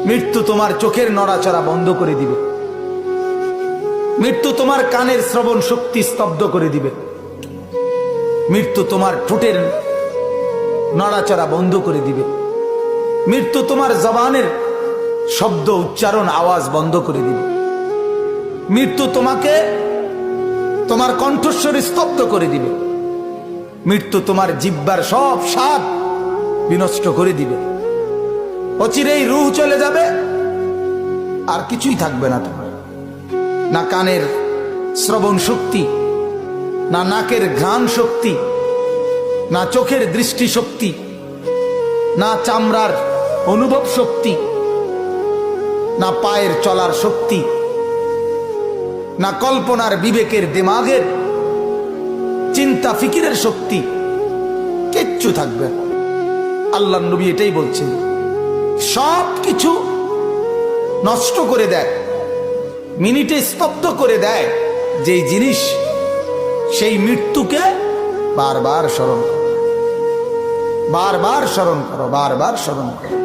মৃত্যু তোমার চোখের নড়াচড়া বন্ধ করে দিবে। মৃত্যু তোমার কানের শ্রবণ শক্তি স্তব্ধ করে দিবে। মৃত্যু তোমার ঠোঁটের নড়াচড়া বন্ধ করে দিবে। মৃত্যু তোমার জবানের শব্দ উচ্চারণ আওয়াজ বন্ধ করে দিবে। মৃত্যু তোমাকে তোমার কণ্ঠস্বর স্তব্ধ করে দিবে। মৃত্যু তোমার জিহ্বার সব স্বাদ বিনষ্ট করে দিবে। অচিরেই রূহ চলে যাবে, আর কিছুই থাকবে না তোমার। না কানের শ্রবণ শক্তি, না নাকের ঘ্রাণ শক্তি, না চোখের দৃষ্টি শক্তি, না চামড়ার অনুভব শক্তি, না পায়ের চলার শক্তি, না কল্পনার বিবেকের দিমাগের চিন্তা ফিকিরের শক্তি, কিচ্ছু থাকবে না। আল্লাহর নবী এটাই বলছেন, সব কিছু নষ্ট করে দেয়, মিনিটে স্তব্ধ করে দেয় যেই জিনিস, সেই মৃত্যুকে বারবার স্মরণ করো, বারবার স্মরণ করো, বারবার স্মরণ করো।